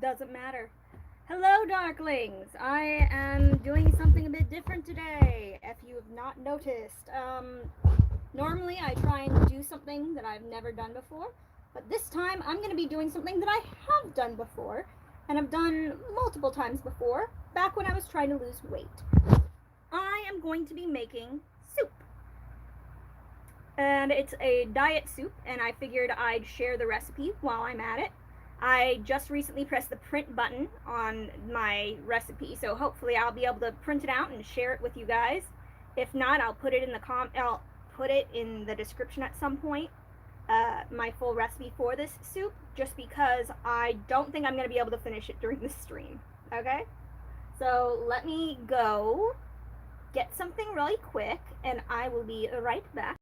doesn't matter. Hello, Darklings! I am doing something a bit different today, if you have not noticed. Normally I try and do something that I've never done before, but this time I'm going to be doing something that I have done before, and I've done multiple times before, back when I was trying to lose weight. I am going to be making soup. And it's a diet soup, and I figured I'd share the recipe while I'm at it. I just recently pressed the print button on my recipe, so hopefully I'll be able to print it out and share it with you guys. If not, I'll put it in the description at some point, my full recipe for this soup, just because I don't think I'm going to be able to finish it during the stream. Okay? So let me go get something really quick, and I will be right back.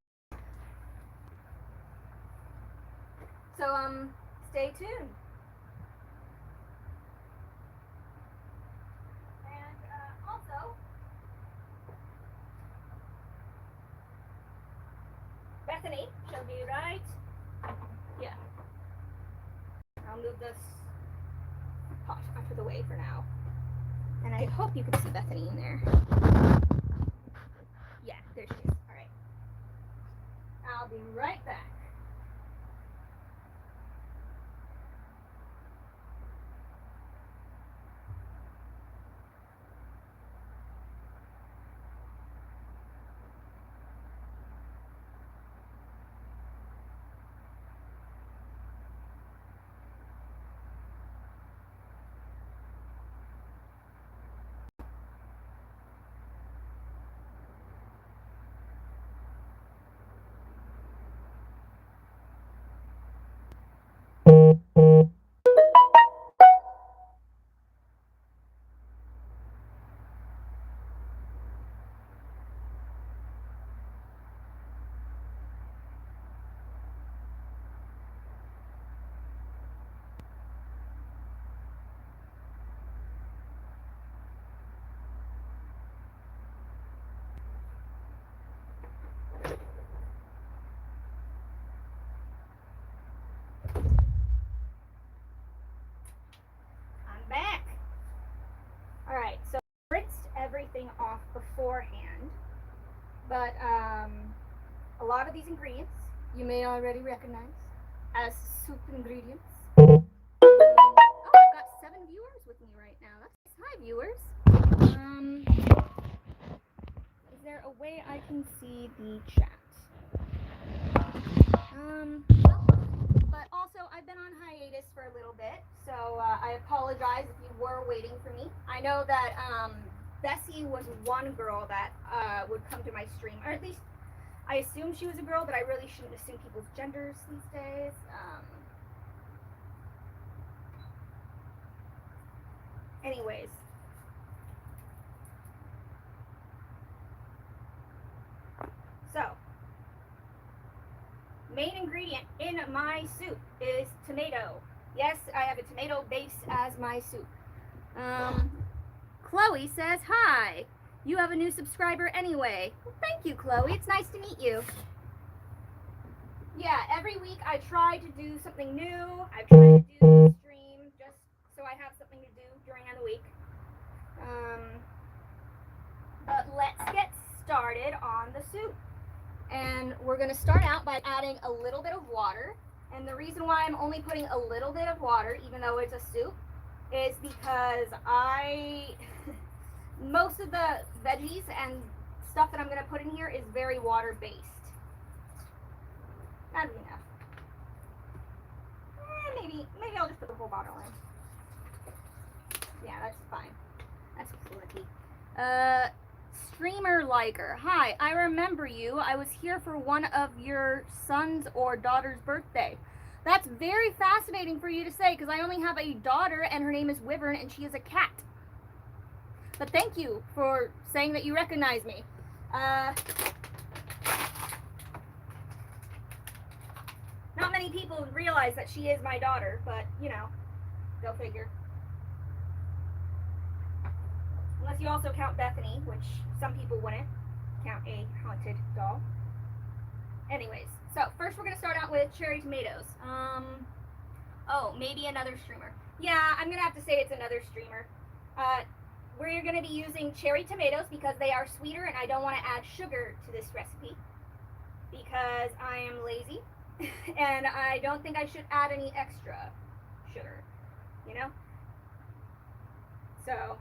So, stay tuned. And, also, Bethany shall be right. Yeah. I'll move this pot out of the way for now. And I hope you can see Bethany in there. Yeah, there she is. Alright. I'll be right back. Back. Alright, so I rinsed everything off beforehand, but a lot of these ingredients you may already recognize as soup ingredients. Oh, I've got 7 viewers with me right now. That's hi, viewers. Is there a way I can see the chat? But also, I've been on hiatus for a little bit, so I apologize if you were waiting for me. I know that Bessie was one girl that would come to my stream, or at least I assume she was a girl, but I really shouldn't assume people's genders these days. Anyways. So, main ingredient in my soup is tomato. Yes, I have a tomato base as my soup. Chloe says, hi. You have a new subscriber anyway. Well, thank you, Chloe. It's nice to meet you. Yeah, every week I try to do something new. I try to do a stream just so I have something to do during the week. But let's get started on the soup. And we're going to start out by adding a little bit of water. And the reason why I'm only putting a little bit of water, even though it's a soup, is because most of the veggies and stuff that I'm going to put in here is very water-based. That'd be enough. Maybe I'll just put the whole bottle in. Yeah, that's fine. That's plenty. Streamer Liker. Hi, I remember you. I was here for one of your son's or daughter's birthday. That's very fascinating for you to say, because I only have a daughter, and her name is Wyvern, and she is a cat. But thank you for saying that you recognize me. Not many people realize that she is my daughter, but, you know, go figure. Unless you also count Bethany, which some people wouldn't count a haunted doll. Anyways, so first we're going to start out with cherry tomatoes. Oh, maybe another streamer. Yeah, I'm gonna have to say it's another streamer. We're gonna be using cherry tomatoes because they are sweeter, and I don't want to add sugar to this recipe because I am lazy, and I don't think I should add any extra sugar. You know. So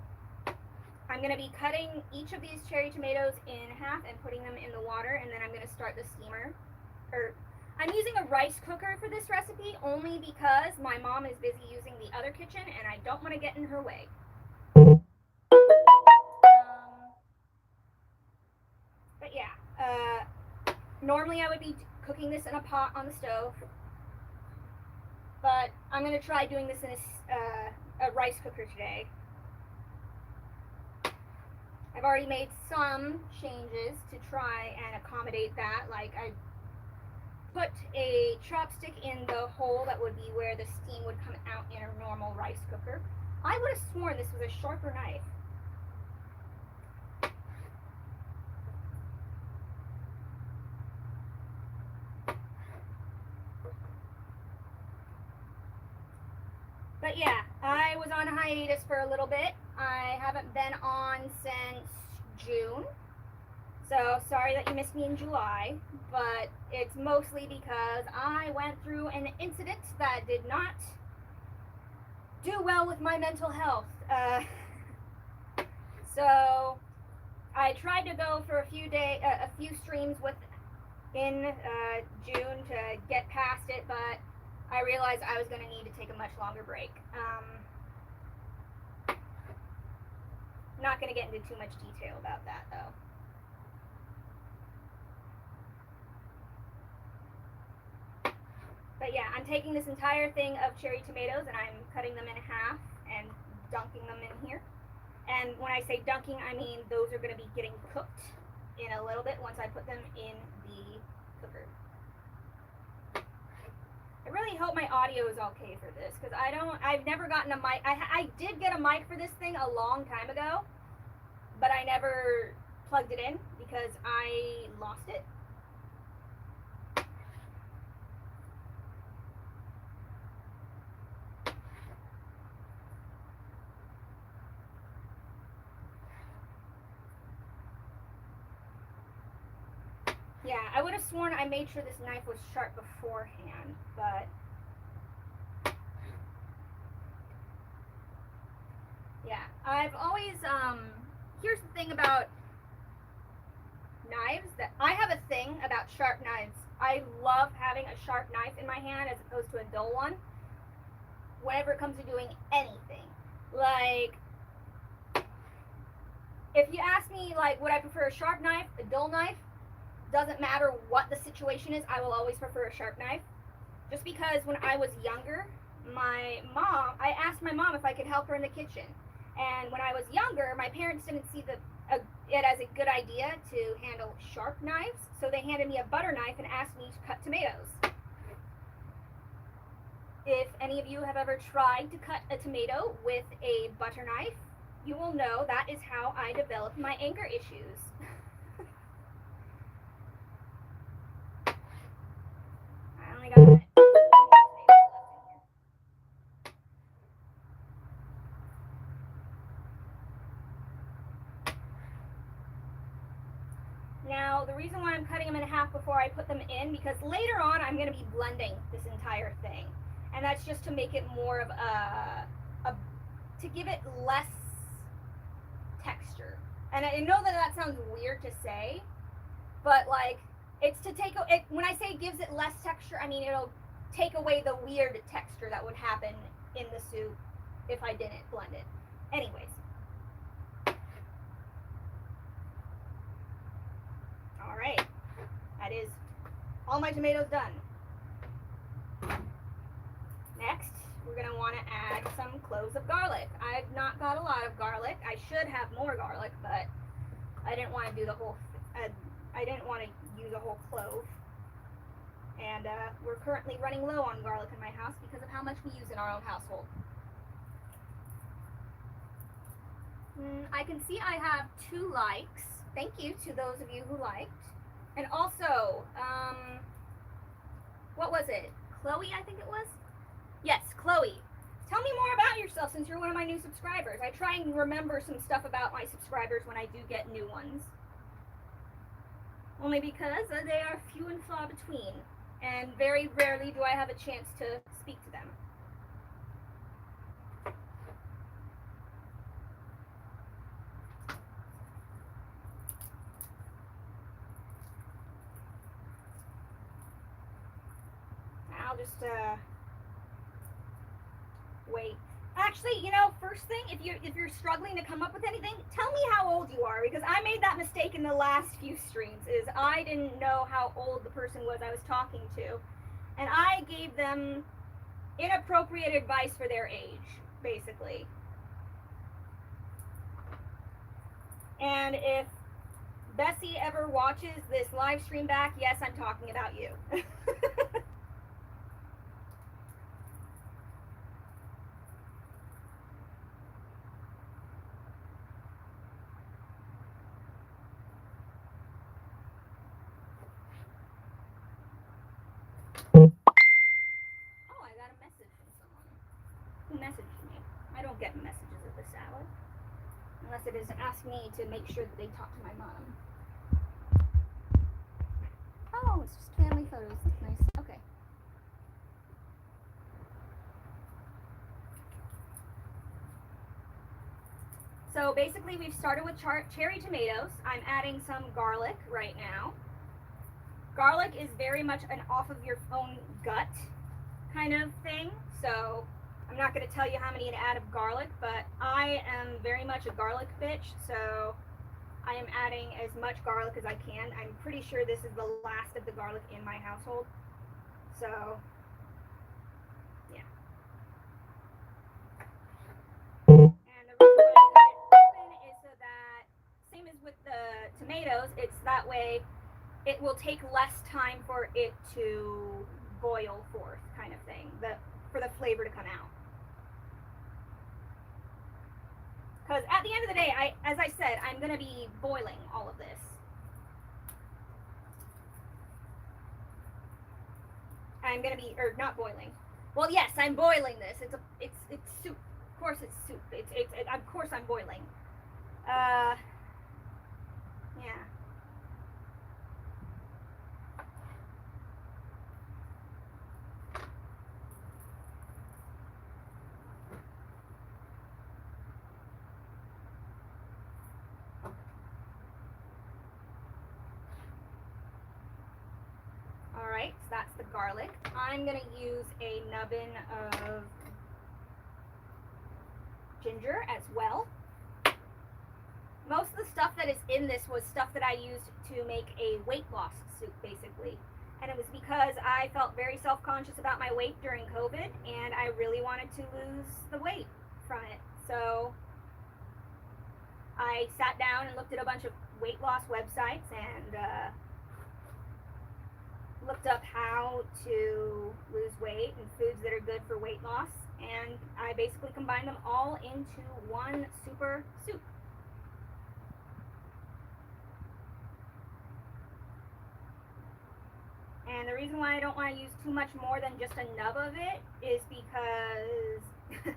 I'm gonna be cutting each of these cherry tomatoes in half and putting them in the water, and then I'm gonna start the steamer. I'm using a rice cooker for this recipe only because my mom is busy using the other kitchen and I don't want to get in her way. But yeah, normally I would be cooking this in a pot on the stove, but I'm going to try doing this in a rice cooker today. I've already made some changes to try and accommodate that, like I put a chopstick in the hole that would be where the steam would come out in a normal rice cooker. I would have sworn this was a sharper knife. But yeah, I was on hiatus for a little bit. I haven't been on since June. So sorry that you missed me in July, but it's mostly because I went through an incident that did not do well with my mental health. So I tried to go for a few streams in June to get past it, but I realized I was going to need to take a much longer break. Not going to get into too much detail about that though. But yeah, I'm taking this entire thing of cherry tomatoes and I'm cutting them in half and dunking them in here. And when I say dunking, I mean those are going to be getting cooked in a little bit once I put them in the cooker. I really hope my audio is okay for this because I've never gotten a mic. I did get a mic for this thing a long time ago, but I never plugged it in because I lost it. Yeah, I would have sworn I made sure this knife was sharp beforehand, but yeah, I've always, here's the thing about knives, that I have a thing about sharp knives. I love having a sharp knife in my hand as opposed to a dull one whenever it comes to doing anything. Like, if you ask me, like, would I prefer a sharp knife, a dull knife? Doesn't matter what the situation is, I will always prefer a sharp knife. Just because when I was younger, I asked my mom if I could help her in the kitchen. And when I was younger, my parents didn't see it as a good idea to handle sharp knives, so they handed me a butter knife and asked me to cut tomatoes. If any of you have ever tried to cut a tomato with a butter knife, you will know that is how I developed my anger issues. I only got Now, the reason why I'm cutting them in half before I put them in, because later on I'm going to be blending this entire thing. And that's just to make it more of to give it less texture. And I know that sounds weird to say, but like, it's to take it, when I say gives it less texture, I mean it'll take away the weird texture that would happen in the soup if I didn't blend it. Anyways. Alright, that is all my tomatoes done. Next, we're going to want to add some cloves of garlic. I've not got a lot of garlic. I should have more garlic, but I didn't want to do the whole, I didn't want to use a whole clove. And we're currently running low on garlic in my house because of how much we use in our own household. I can see I have 2 likes. Thank you to those of you who liked. And also, what was it? Chloe, I think it was? Yes, Chloe tell me more about yourself since you're one of my new subscribers. I try and remember some stuff about my subscribers when I do get new ones. Only because they are few and far between, and very rarely do I have a chance to speak to them. I'll just wait. Actually, you know, first thing, if you're struggling to come up with anything, tell me how old you are, because I made that mistake in the last few streams. Is I didn't know how old the person was I was talking to, and I gave them inappropriate advice for their age, basically. And if Bessie ever watches this live stream back, yes, I'm talking about you. Oh, I got a message from someone. Who messaged me? I don't get messages at this hour. Unless it is ask me to make sure that they talk to my mom. Oh, it's just family photos. That's nice. Okay. So basically we've started with cherry tomatoes. I'm adding some garlic right now. Garlic is very much an off of your own gut kind of thing. So I'm not going to tell you how many to add of garlic, but I am very much a garlic bitch. So I am adding as much garlic as I can. I'm pretty sure this is the last of the garlic in my household. So yeah. And the reason why I cut it open is so that, same as with the tomatoes, it's that way it will take less time for it to boil forth, kind of thing, for the flavor to come out. Because at the end of the day, as I said, I'm going to be boiling all of this. I'm going to be, or not boiling. Well, yes, I'm boiling this. It's soup. Of course it's soup. Of course I'm boiling. Yeah. Alright, so that's the garlic. I'm going to use a nubbin of ginger as well. Most of the stuff that is in this was stuff that I used to make a weight loss soup, basically. And it was because I felt very self-conscious about my weight during COVID, and I really wanted to lose the weight from it. So I sat down and looked at a bunch of weight loss websites and looked up how to lose weight and foods that are good for weight loss, and I basically combined them all into one super soup. And the reason why I don't want to use too much more than just a nub of it is because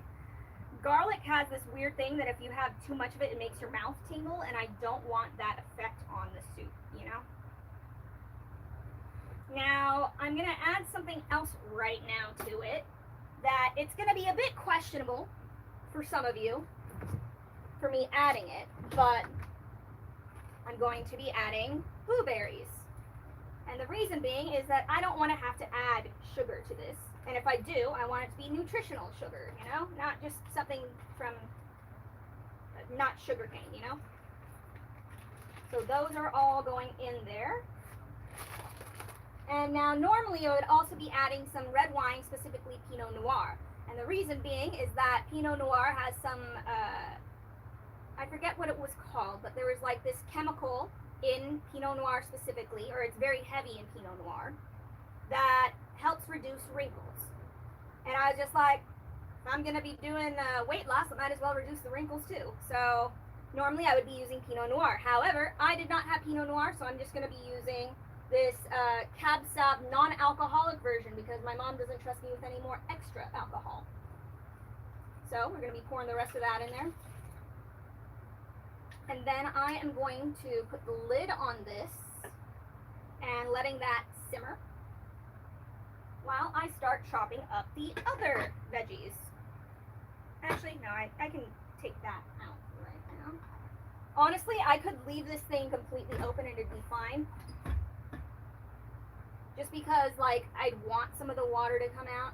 garlic has this weird thing that if you have too much of it, it makes your mouth tingle, and I don't want that effect on the soup, you know? Now, I'm going to add something else right now to it that it's going to be a bit questionable for some of you, for me adding it, but I'm going to be adding blueberries. And the reason being is that I don't want to have to add sugar to this. And if I do, I want it to be nutritional sugar, you know? Not just something from, not sugar cane, you know? So those are all going in there. And now normally I would also be adding some red wine, specifically Pinot Noir. And the reason being is that Pinot Noir has some, I forget what it was called, but there was like this chemical in Pinot Noir specifically, or it's very heavy in Pinot Noir, that helps reduce wrinkles. And I was just like, if I'm going to be doing weight loss, I might as well reduce the wrinkles too. So normally I would be using Pinot Noir. However, I did not have Pinot Noir, so I'm just going to be using this Cab Sauv non-alcoholic version because my mom doesn't trust me with any more extra alcohol. So we're going to be pouring the rest of that in there. And then I am going to put the lid on this and letting that simmer while I start chopping up the other veggies. Actually, no, I can take that out right now. Honestly, I could leave this thing completely open and it'd be fine. Just because, like, I'd want some of the water to come out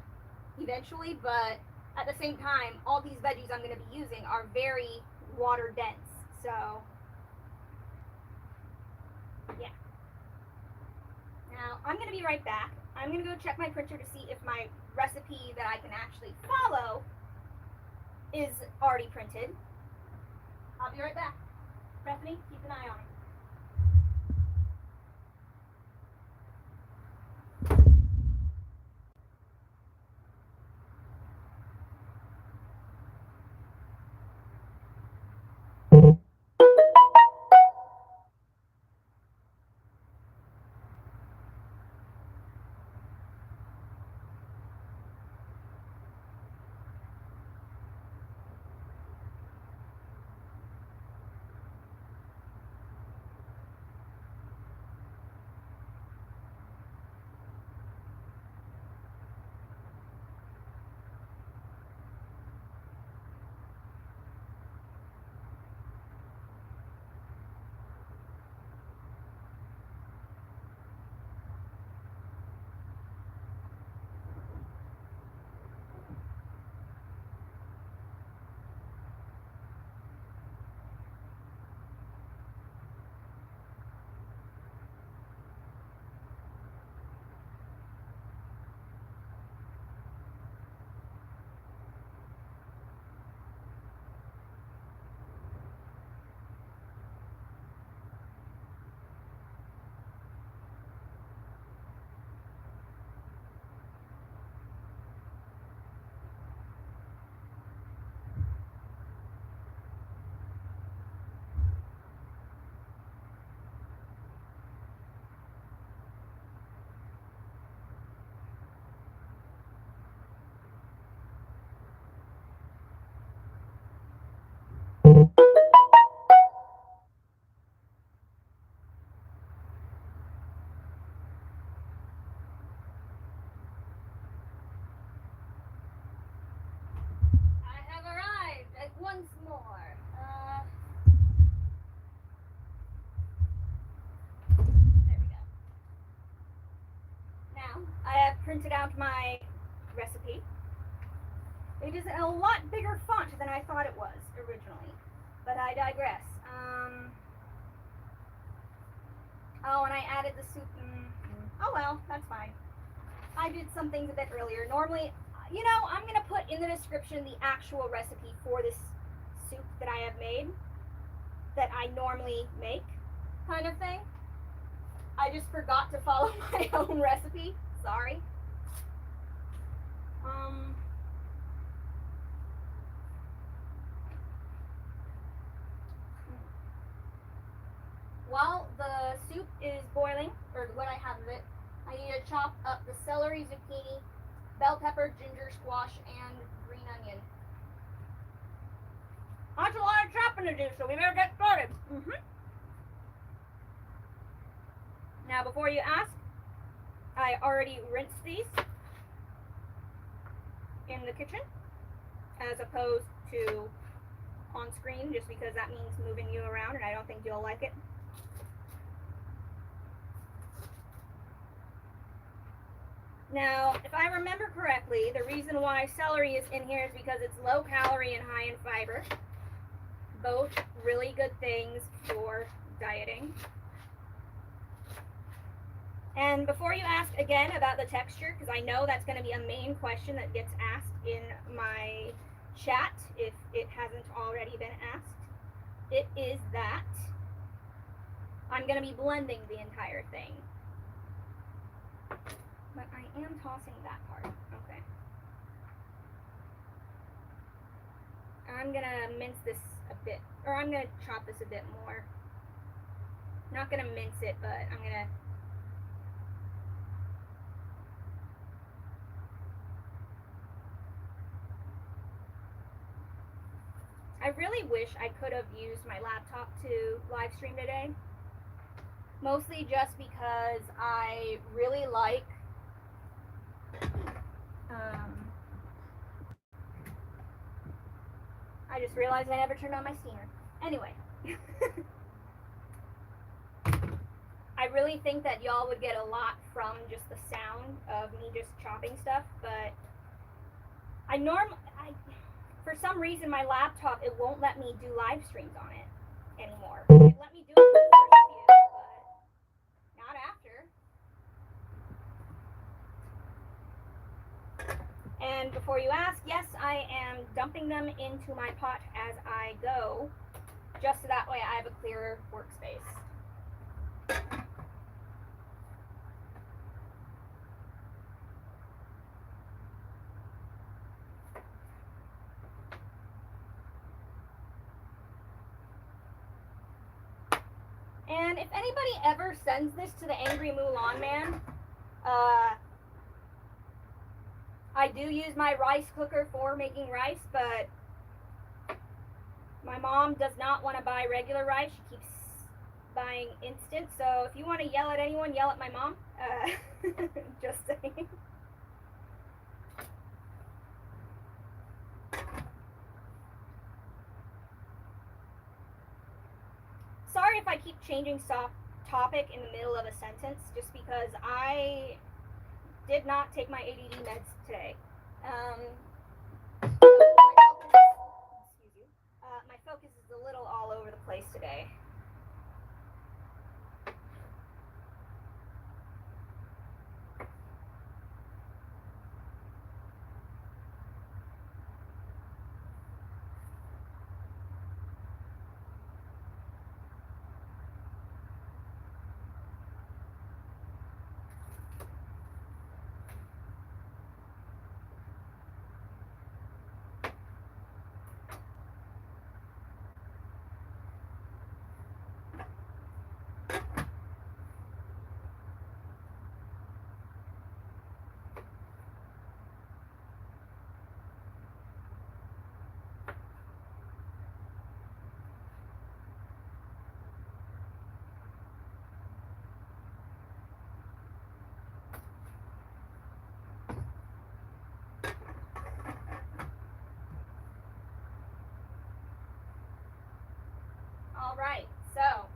eventually, but at the same time, all these veggies I'm going to be using are very water dense. So, yeah. Now, I'm going to be right back. I'm going to go check my printer to see if my recipe that I can actually follow is already printed. I'll be right back. Bethany, keep an eye on it. Once more. There we go. Now, I have printed out my recipe. It is a lot bigger font than I thought it was originally, but I digress. Oh, and I added the soup. Oh well, that's fine. I did some things a bit earlier. Normally, you know, I'm going to put in the description the actual recipe for this soup that I have made, that I normally make, kind of thing. I just forgot to follow my own recipe. Sorry. While the soup is boiling, or what I have of it, I need to chop up the celery, zucchini, bell pepper, ginger, squash, and green onion. That's a lot of chopping to do, so we better get started. Now, before you ask, I already rinsed these in the kitchen, as opposed to on screen, just because that means moving you around, and I don't think you'll like it. Now, if I remember correctly, the reason why celery is in here is because it's low calorie and high in fiber. Both really good things for dieting. And before you ask again about the texture, because I know that's going to be a main question that gets asked in my chat, if it hasn't already been asked, it is that I'm going to be blending the entire thing. But I am tossing that part. Okay. I'm going to mince this a bit, or I'm going to chop this a bit more. Not going to mince it, but I'm going to I really wish I could have used my laptop to live stream today. Mostly just because I really like I just realized I never turned on my steamer. Anyway. I really think that y'all would get a lot from just the sound of me just chopping stuff, but for some reason my laptop, it won't let me do live streams on it anymore. It let me do it for the first few, but not after. And before you ask, yes, I am dumping them into my pot as I go, just so that way I have a clearer workspace. And if anybody ever sends this to the Angry Mulan Man, I do use my rice cooker for making rice, but my mom does not want to buy regular rice. She keeps buying instant. So if you want to yell at anyone, yell at my mom. Just saying. Sorry if I keep changing topic in the middle of a sentence, just because I did not take my ADD meds today. My focus is a little all over the place today. Alright, so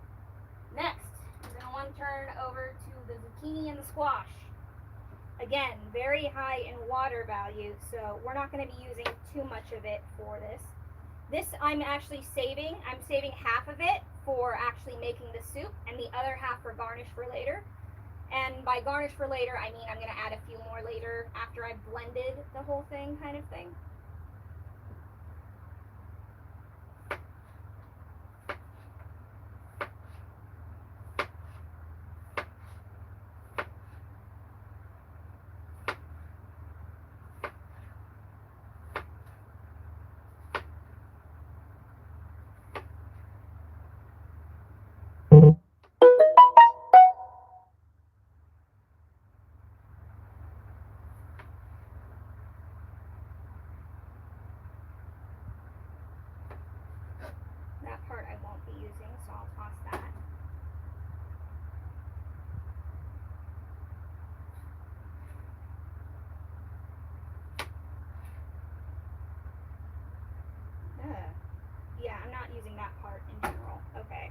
next we're going to want to turn over to the zucchini and the squash. Again, very high in water value, so we're not going to be using too much of it for this. This I'm actually saving. I'm saving half of it for actually making the soup and the other half for garnish for later. And by garnish for later, I mean I'm going to add a few more later after I've blended the whole thing, kind of thing. That part I won't be using, so I'll toss that. Yeah, I'm not using that part in general. Okay.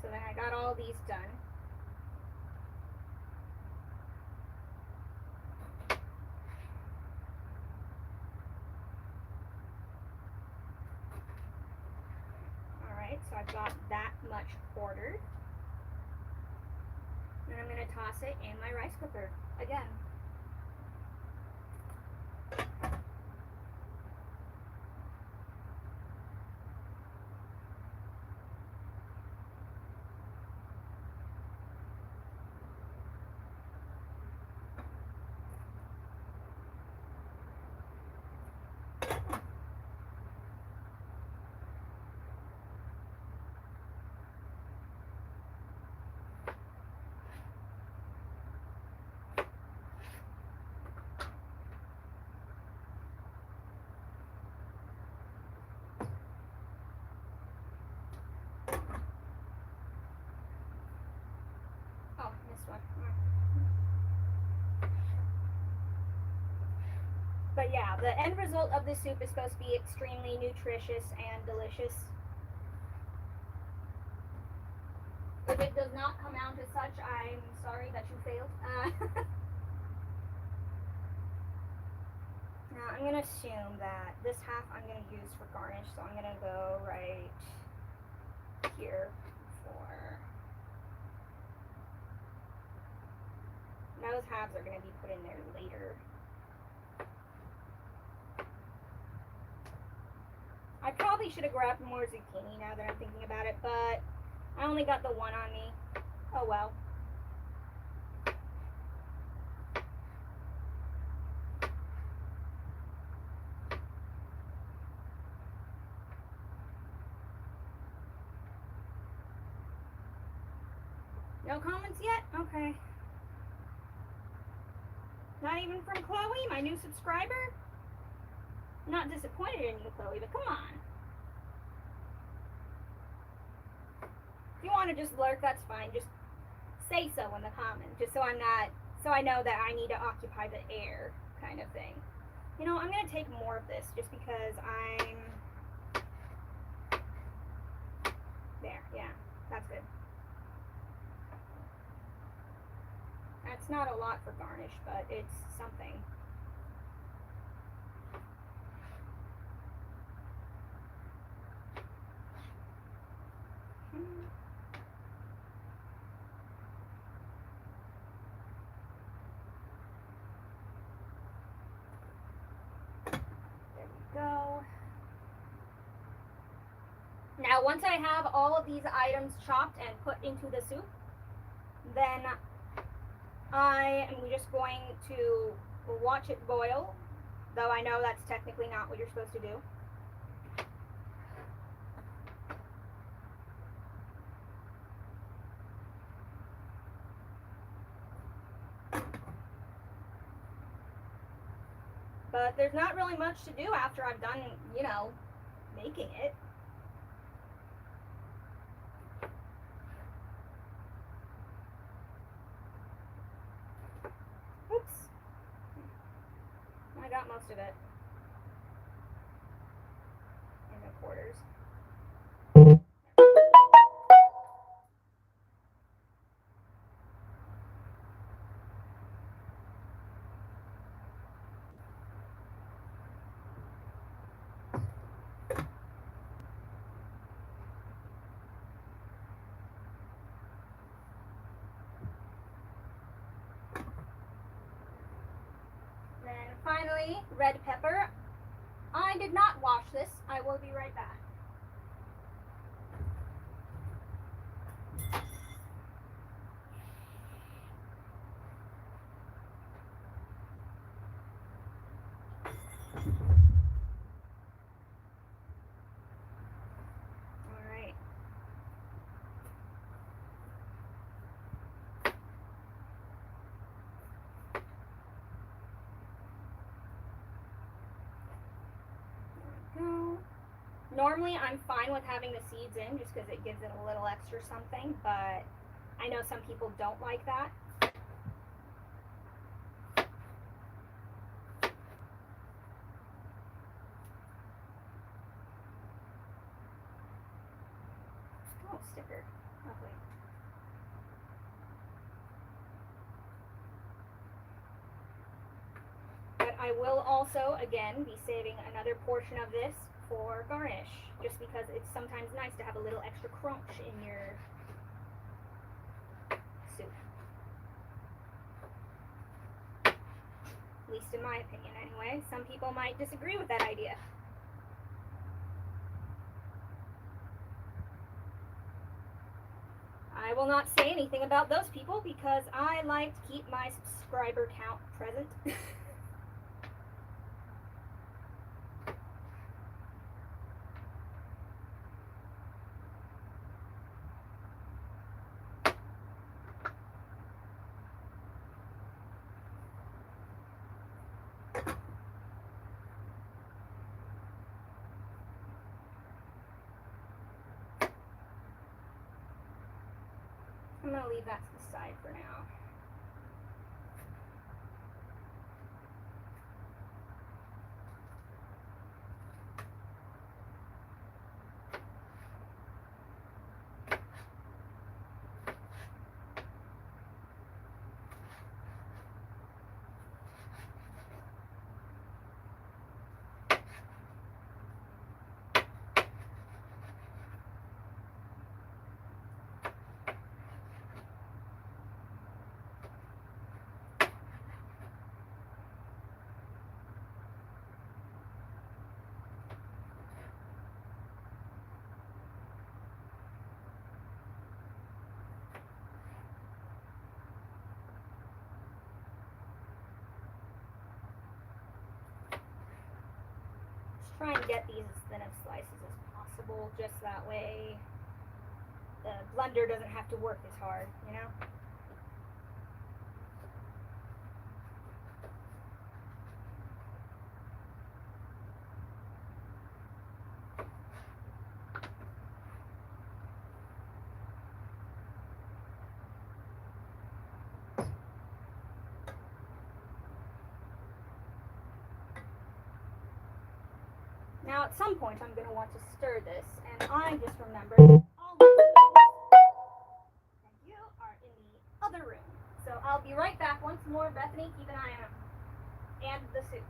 So then I got all these done. Alright, so I've got that much quartered. Then I'm going to toss it in my rice cooker again. But yeah, the end result of this soup is supposed to be extremely nutritious and delicious. If it does not come out as such, I'm sorry that you failed. Now I'm going to assume that this half I'm going to use for garnish, so I'm going to go right here for... Those halves are going to be put in there later. I probably should have grabbed more zucchini now that I'm thinking about it, but I only got the one on me. Oh well. No comments yet? Okay. Not even from Chloe, my new subscriber? I'm not disappointed in you, Chloe, but come on. If you want to just lurk, that's fine. Just say so in the comments, just so I'm not, so I know that I need to occupy the air, kind of thing. You know, I'm going to take more of this just because I'm... There, yeah, that's good. That's not a lot for garnish, but it's something. There we go. Now, once I have all of these items chopped and put into the soup, then I am just going to watch it boil, though I know that's technically not what you're supposed to do. But there's not really much to do after I've done, you know, making it. Oops. I got most of it. In the quarters. Then finally, red pepper. I did not wash this. I will be right back. Alright. Go. Normally I'm fine with having the seeds in just because it gives it a little extra something, but I know some people don't like that. Oh, sticker. Lovely. But I will also, again, be saving another portion of this for garnish, just because it's sometimes nice to have a little extra crunch in your soup. At least in my opinion, anyway. Some people might disagree with that idea. I will not say anything about those people because I like to keep my subscriber count present. I'm going to leave that to the side for now. try and get these as thin of slices as possible, just that way the blender doesn't have to work as hard, you know? Now, at some point, I'm going to want to stir this, and I just remembered all the thank you, are in the other room. So I'll be right back once more. Bethany, keep an eye on them. And the soup.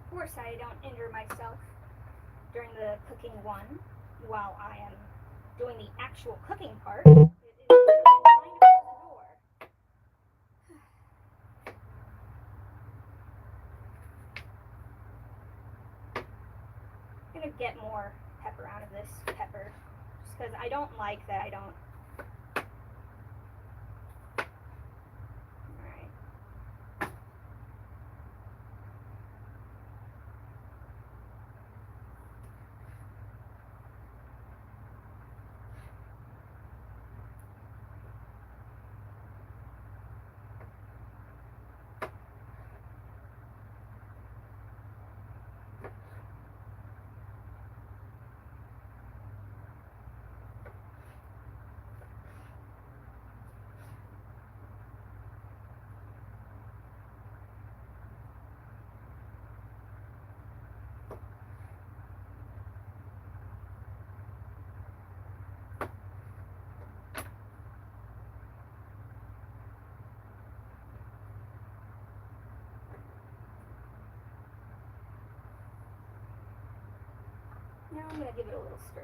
Of course, I don't injure myself during the cooking one while I am doing the actual cooking part. It is trying to close the door. I'm gonna get more pepper out of this pepper, just because I don't like that I don't. Now I'm going to give it a little stir.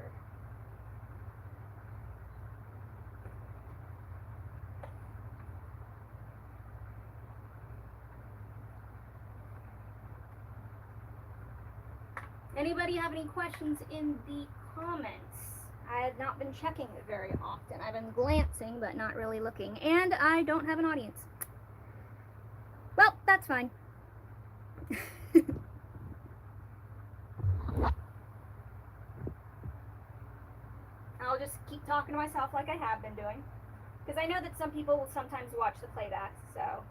Anybody have any questions in the comments? I have not been checking it very often. I've been glancing, but not really looking. And I don't have an audience. Well, that's fine. I'll just keep talking to myself like I have been doing. Because I know that some people will sometimes watch the playbacks, so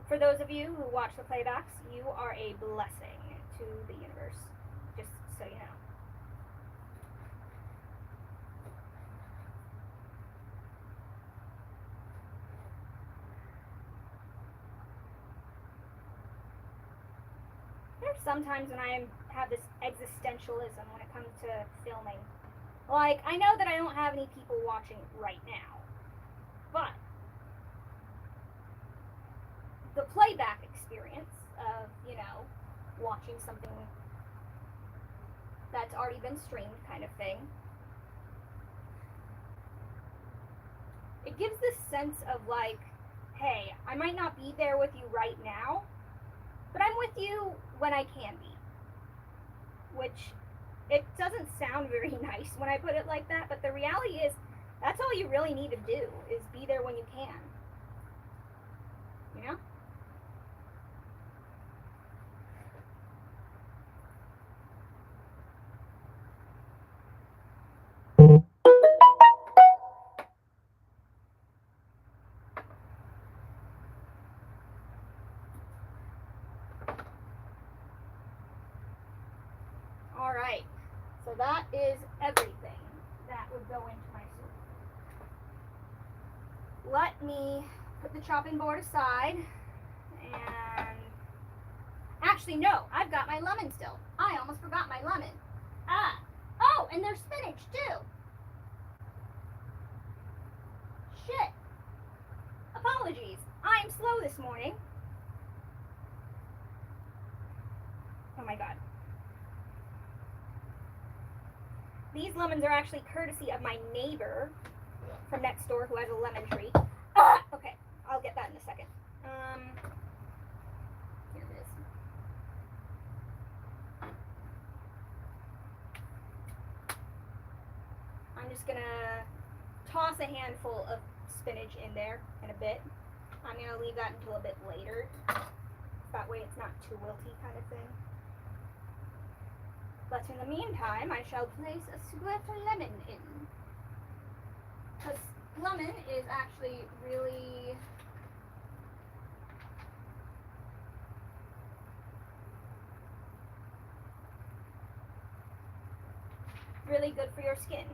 for those of you who watch the playbacks, you are a blessing to the universe, just so you know. There's sometimes when I have this existentialism when it comes to filming. Like, I know that I don't have any people watching right now, but the playback experience of, you know, watching something that's already been streamed kind of thing, it gives this sense of like, hey, I might not be there with you right now, but I'm with you when I can be. Which, it doesn't sound very nice when I put it like that, but the reality is, that's all you really need to do, is be there when you can. You know? Alright, so that is everything that would go into my soup. Let me put the chopping board aside, and actually no, I've got my lemon still. I almost forgot my lemon. Ah! Oh, and there's spinach too! Shit! Apologies. I am slow this morning. Oh my god. These lemons are actually courtesy of my neighbor from next door who has a lemon tree. Ah! Okay, I'll get that in a second. Here it is. I'm just gonna toss a handful of spinach in there in a bit. I'm gonna leave that until a bit later. That way it's not too wilty kind of thing. But in the meantime, I shall place a squirt of lemon in. Because lemon is actually really good for your skin.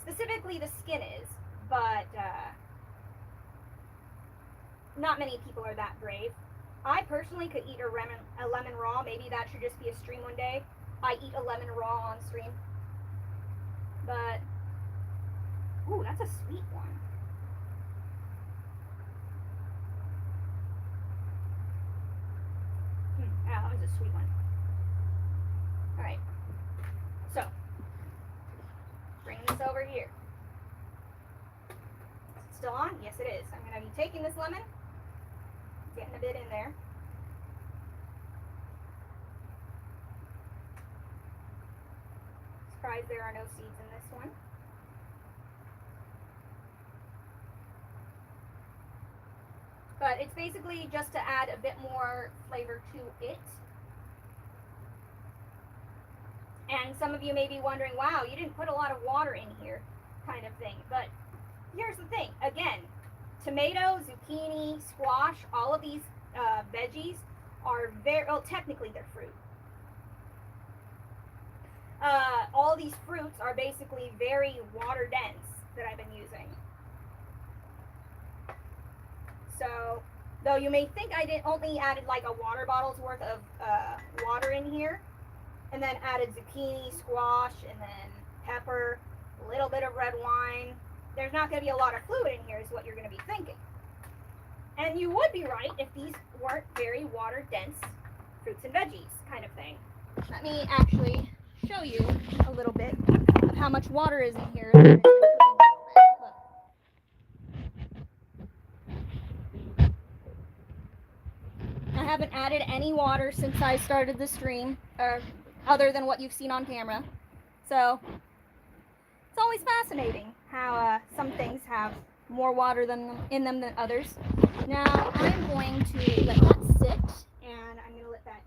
Specifically the skin is, but not many people are that brave. I personally could eat a lemon raw. Maybe that should just be a stream one day. I eat a lemon raw on stream. But, ooh, that's a sweet one. Yeah, that was a sweet one. Alright. So, bring this over here. Is it still on? Yes, it is. I'm going to be taking this lemon, getting a bit in there. Surprised there are no seeds in this one. But it's basically just to add a bit more flavor to it. And some of you may be wondering, wow, you didn't put a lot of water in here, kind of thing. But here's the thing, again, tomato, zucchini, squash, all of these veggies are very, well, technically they're fruit. All these fruits are basically very water dense that I've been using. So, though you may think I only added like a water bottle's worth of water in here, and then added zucchini, squash, and then pepper, a little bit of red wine, there's not going to be a lot of fluid in here is what you're going to be thinking. And you would be right if these weren't very water dense fruits and veggies kind of thing. Let me actually show you a little bit of how much water is in here. I haven't added any water since I started the stream, other than what you've seen on camera. So it's always fascinating how some things have more water in them than others. Now I'm going to let that sit, and I'm going to let that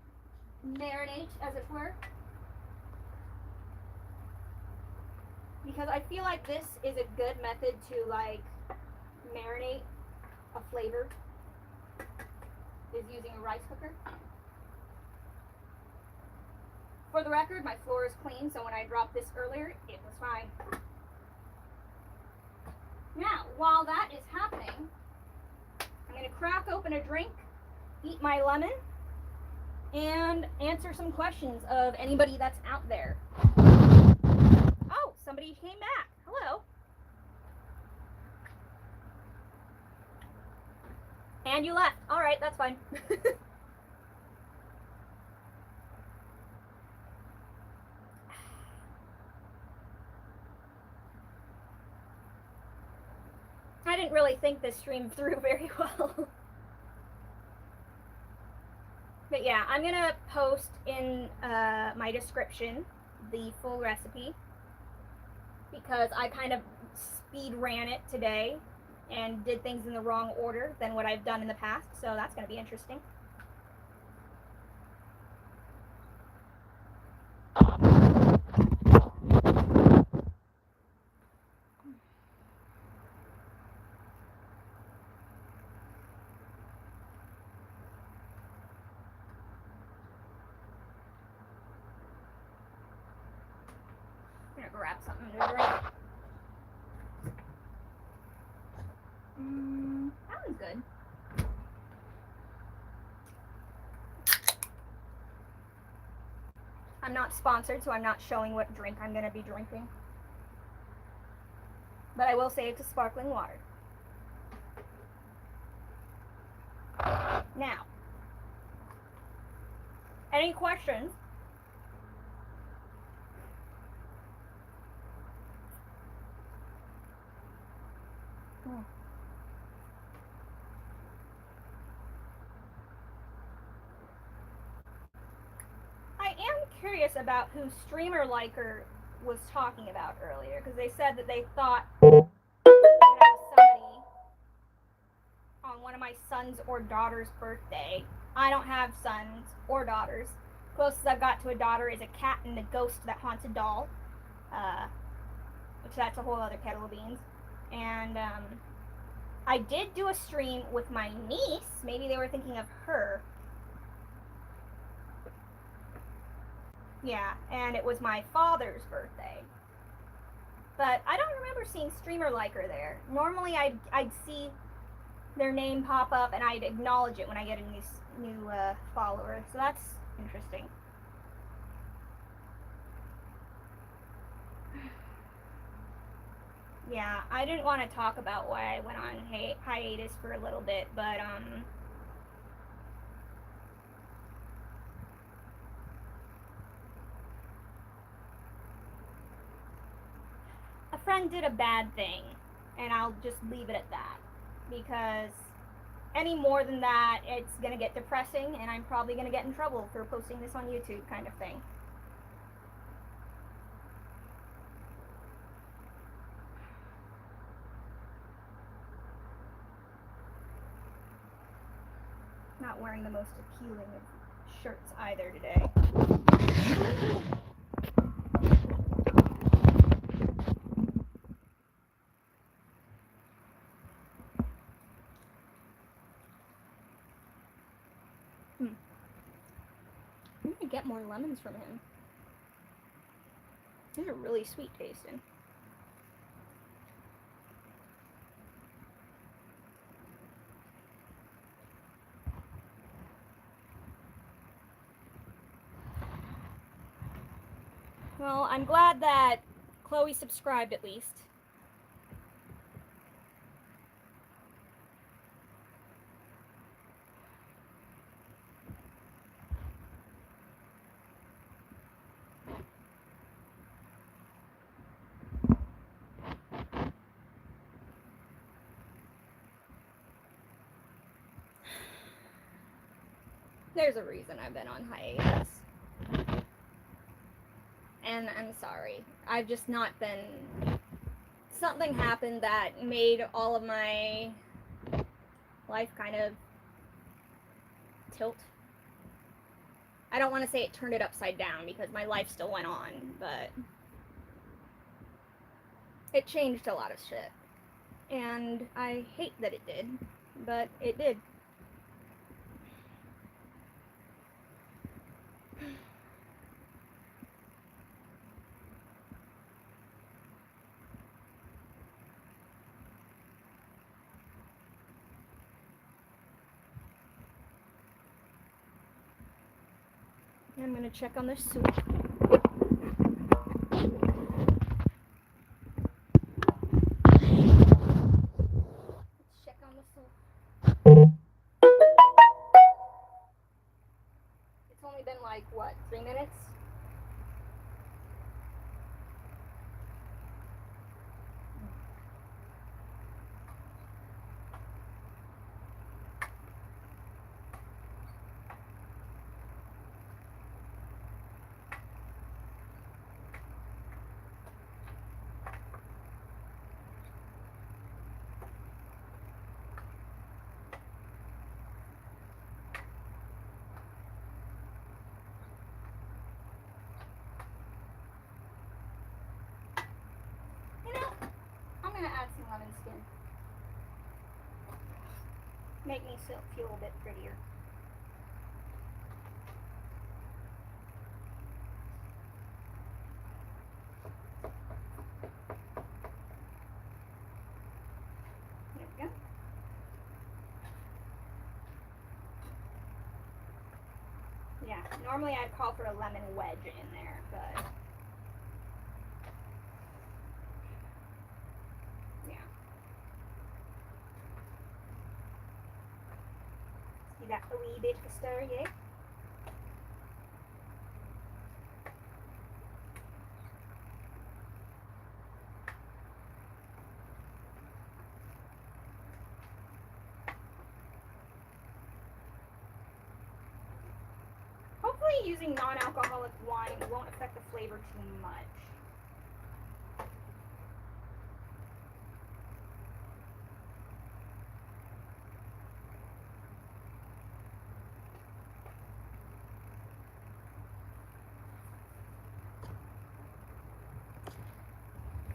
marinate, as it were. Because I feel like this is a good method to like marinate a flavor, is using a rice cooker. For the record, my floor is clean, so when I dropped this earlier, it was fine. Now, while that is happening, I'm going to crack open a drink, eat my lemon, and answer some questions of anybody that's out there. Oh, somebody came back. Hello. And you left. All right, that's fine. I didn't really think this streamed through very well. But yeah, I'm going to post in my description the full recipe, because I kind of speed ran it today and did things in the wrong order than what I've done in the past, so that's going to be interesting. I'm going to grab something to drink. That was good. I'm not sponsored, so I'm not showing what drink I'm going to be drinking. But I will say it's a sparkling water. Now, any questions? I am curious about who Streamer Liker was talking about earlier, because they said that they thought that I was somebody on one of my son's or daughter's birthday. I don't have sons or daughters. Closest I've got to a daughter is a cat and a ghost that haunts a doll, which that's a whole other kettle of beans. And I did do a stream with my niece. Maybe they were thinking of her. Yeah, and it was my father's birthday. But I don't remember seeing Streamer Liker there. Normally I'd see their name pop up and I'd acknowledge it when I get a new follower. So that's interesting. Yeah, I didn't want to talk about why I went on hiatus for a little bit, but a friend did a bad thing, and I'll just leave it at that, because any more than that, it's gonna get depressing, and I'm probably gonna get in trouble for posting this on YouTube, kind of thing. Not wearing the most appealing of shirts either today. I'm gonna get more lemons from him. These are really sweet tasting. Well, I'm glad that Chloe subscribed at least. There's a reason I've been on hiatus. And I'm sorry. I've just not been... Something happened that made all of my life kind of tilt. I don't want to say it turned it upside down because my life still went on, but it changed a lot of shit. And I hate that it did, but it did. I'm gonna check on the soup. Let's check on the soup. It's only been like, what, 3 minutes? I'm gonna add some lemon skin. Make me feel a bit prettier. There we go. Yeah, normally I'd call for a lemon wedge in there. that a wee bit of a stir, yeah. Hopefully using non-alcoholic wine won't affect the flavor too much.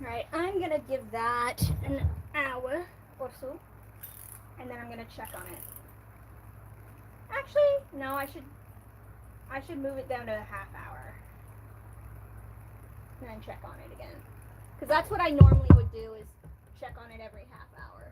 Alright, I'm gonna give that an hour or so, and then I'm gonna check on it. Actually, no, I should move it down to a half hour, and then check on it again. Because that's what I normally would do, is check on it every half hour.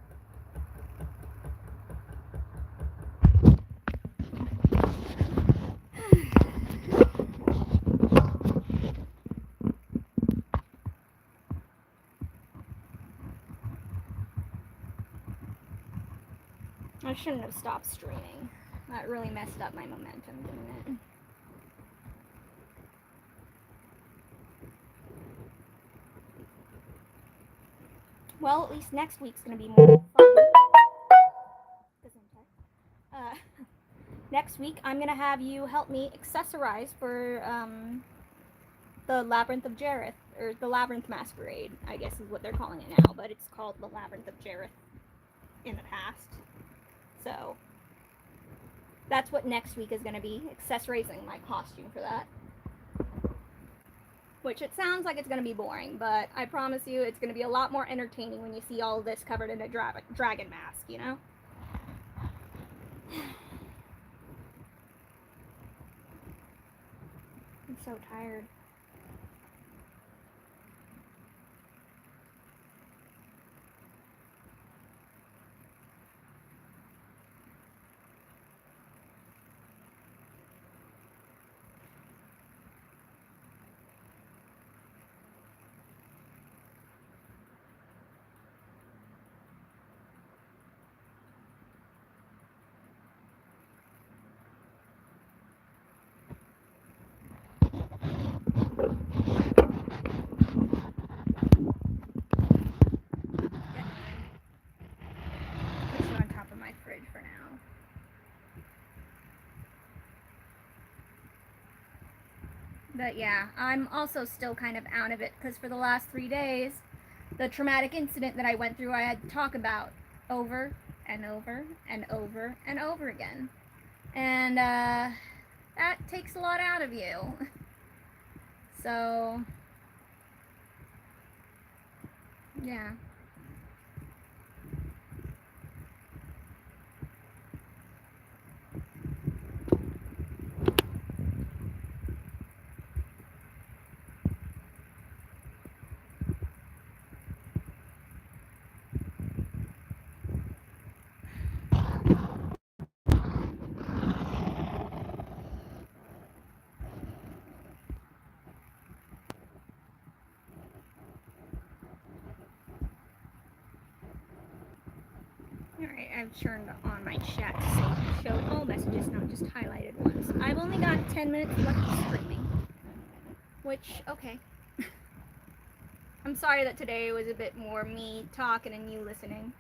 I shouldn't have stopped streaming. That really messed up my momentum, didn't it? Well, at least next week's gonna be more fun. Next week, I'm gonna have you help me accessorize for the Labyrinth of Jareth, or the Labyrinth Masquerade, I guess is what they're calling it now, but it's called the Labyrinth of Jareth in the past. So that's what next week is going to be, accessorizing my costume for that. Which it sounds like it's going to be boring, but I promise you it's going to be a lot more entertaining when you see all of this covered in a dragon mask, you know? I'm so tired. But yeah, I'm also still kind of out of it, because for the last 3 days, the traumatic incident that I went through, I had to talk about over and over and over and over again. And that takes a lot out of you. So, yeah. Alright, I've turned on my chat to say show all messages, not just highlighted ones. I've only got 10 minutes left of streaming. Which, okay. I'm sorry that today was a bit more me talking and you listening.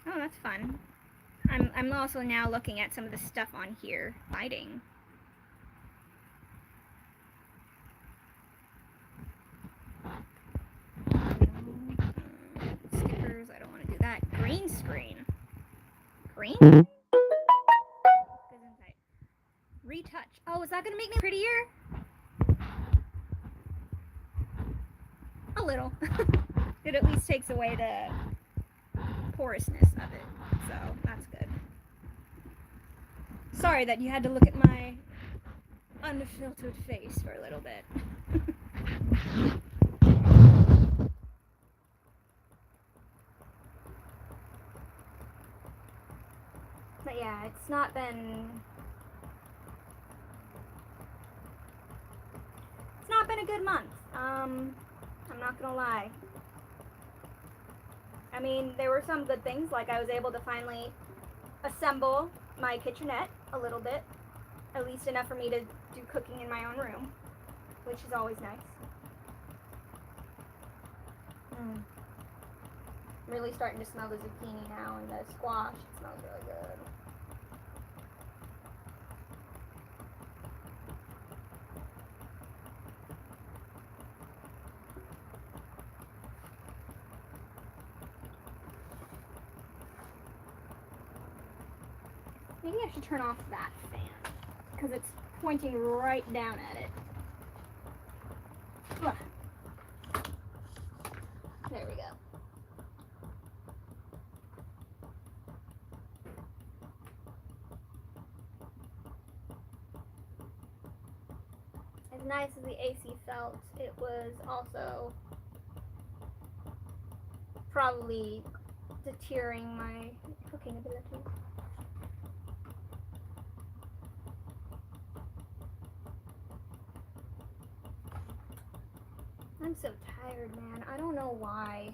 Oh, that's fun. I'm also now looking at some of the stuff on here. Lighting. Stickers, I don't want to do that. Green screen. Green? Retouch. Oh, is that going to make me prettier? A little. It at least takes away the porousness of it. So, that's good. Sorry that you had to look at my unfiltered face for a little bit. But yeah, it's not been been a good month. I'm not gonna lie. I mean, there were some good things, like I was able to finally assemble my kitchenette a little bit, at least enough for me to do cooking in my own room, which is always nice. I'm really starting to smell the zucchini now and the squash. It smells really good. Maybe I should turn off that fan because it's pointing right down at it. Ugh. There we go. As nice as the AC felt, it was also probably deterring my cooking ability. I'm so tired, man. I don't know why.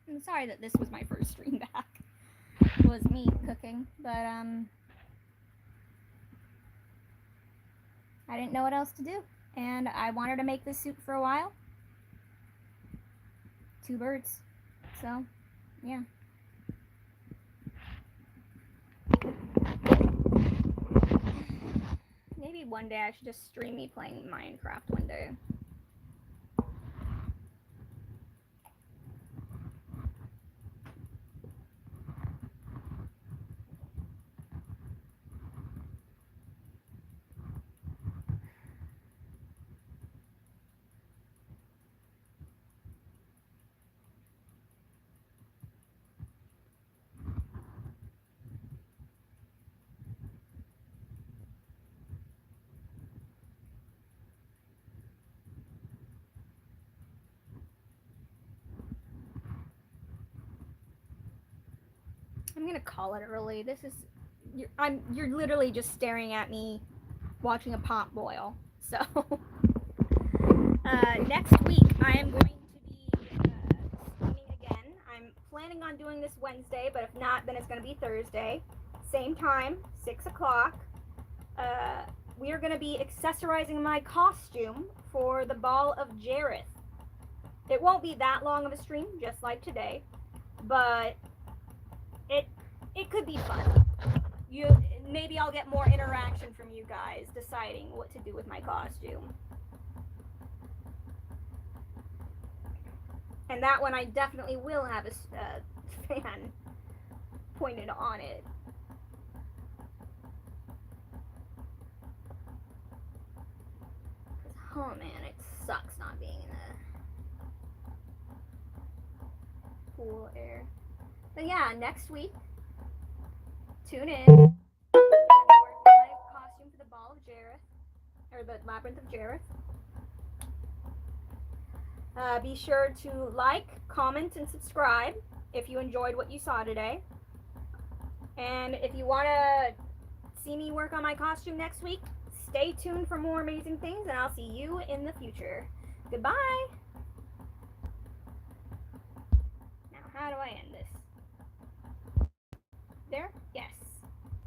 I'm sorry that this was my first stream back. It was me cooking, but I didn't know what else to do, and I wanted to make this soup for a while. 2 birds. So, yeah. Maybe one day I should just stream me playing Minecraft one day. I'm gonna call it early. This is, you're literally just staring at me watching a pot boil. So, next week I am going to be streaming again. I'm planning on doing this Wednesday, but if not, then it's gonna be Thursday. Same time, 6 o'clock. We are gonna be accessorizing my costume for the Ball of Jareth. It won't be that long of a stream, just like today, but it could be fun. Maybe I'll get more interaction from you guys deciding what to do with my costume. And that one I definitely will have a fan pointed on it. Oh man, it sucks not being in the cool air. But yeah, next week, tune in. I'm gonna work my costume for the Ball of Jareth, or the Labyrinth of Jareth. Be sure to like, comment, and subscribe if you enjoyed what you saw today. And if you want to see me work on my costume next week, stay tuned for more amazing things, and I'll see you in the future. Goodbye! Now, how do I end this? There? Yes.